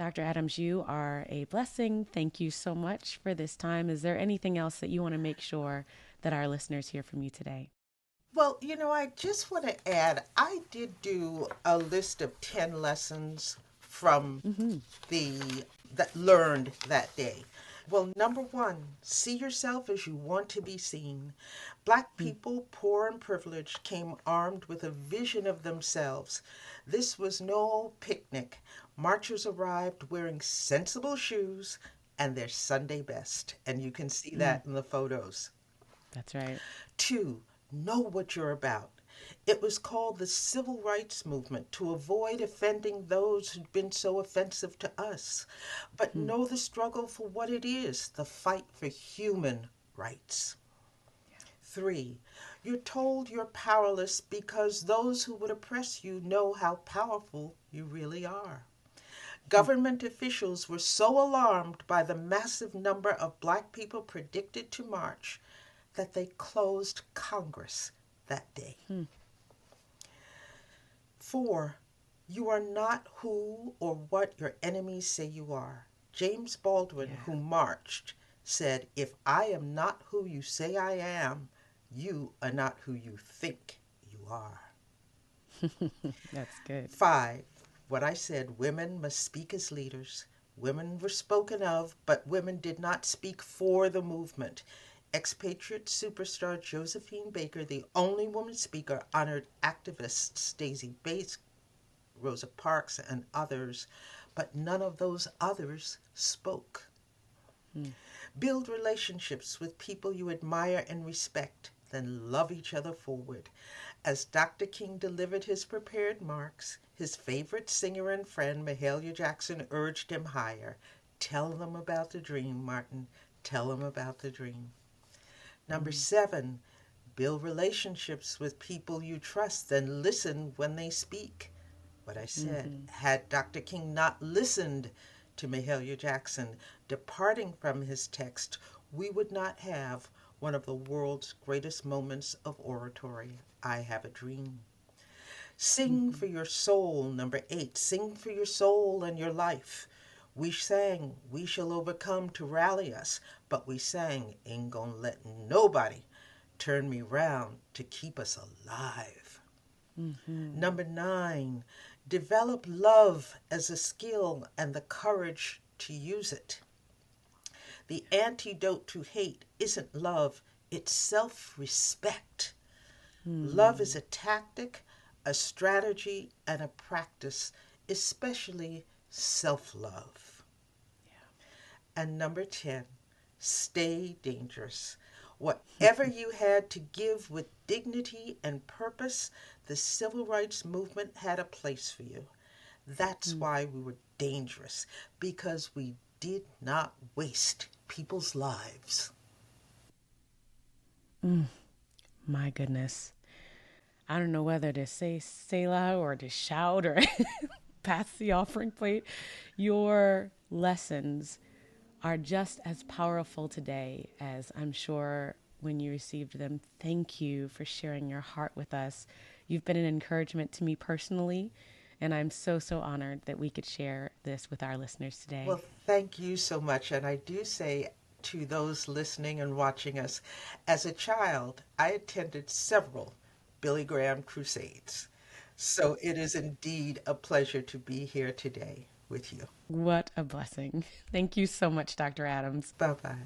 Dr. Adams, you are a blessing. Thank you so much for this time. Is there anything else that you want to make sure that our listeners hear from you today? Well, I just want to add, I did do a list of 10 lessons from Mm-hmm. the that learned that day. Well, number one, see yourself as you want to be seen. Black people, poor and privileged, came armed with a vision of themselves. This was no picnic. Marchers arrived wearing sensible shoes and their Sunday best, and you can see Mm, that in the photos. that's right. Two, know what you're about. It was called the Civil Rights Movement to avoid offending those who'd been so offensive to us. But Mm, know the struggle for what it is, the fight for human rights. Three, you're told you're powerless because those who would oppress you know how powerful you really are. mm, Government officials were so alarmed by the massive number of black people predicted to march that they closed Congress that day. mm. 4. You are not who or what your enemies say you are. James Baldwin, Yeah, who marched, said, "If I am not who you say I am, you are not who you think you are." that's good. 5. What I said, women must speak as leaders. Women were spoken of, but women did not speak for the movement. Expatriate superstar Josephine Baker, the only woman speaker, honored activists Stacey Bates, Rosa Parks, and others, but none of those others spoke. Mm, Build relationships with people you admire and respect, then love each other forward. As Dr. King delivered his prepared remarks, his favorite singer and friend, Mahalia Jackson, urged him higher. Tell them about the dream, Martin. Tell them about the dream. Number mm, 7, build relationships with people you trust, then listen when they speak. What I said, mm-hmm. had Dr. King not listened to Mahalia Jackson, departing from his text, we would not have one of the world's greatest moments of oratory. I have a dream. Sing Mm-hmm. for your soul, number 8. Sing for your soul and your life. We sang, we shall overcome to rally us, but we sang, ain't gonna let nobody turn me round to keep us alive. Mm-hmm. Number 9, develop love as a skill and the courage to use it. The antidote to hate isn't love, it's self respect. Love is Mm. a tactic, a strategy, and a practice, especially self love. And number 10, stay dangerous. Whatever you had to give with dignity and purpose, the civil rights movement had a place for you. That's Mm, why we were dangerous, because we did not waste people's lives. mm. My goodness. I don't know whether to say Selah or to shout or pass the offering plate. Your lessons are just as powerful today as I'm sure when you received them. Thank you for sharing your heart with us. You've been an encouragement to me personally, and I'm so, so honored that we could share this with our listeners today. Well, thank you so much. And I do say to those listening and watching us, as a child, I attended several Billy Graham crusades. So it is indeed a pleasure to be here today with you. What a blessing. Thank you so much, Dr. Adams. Bye bye.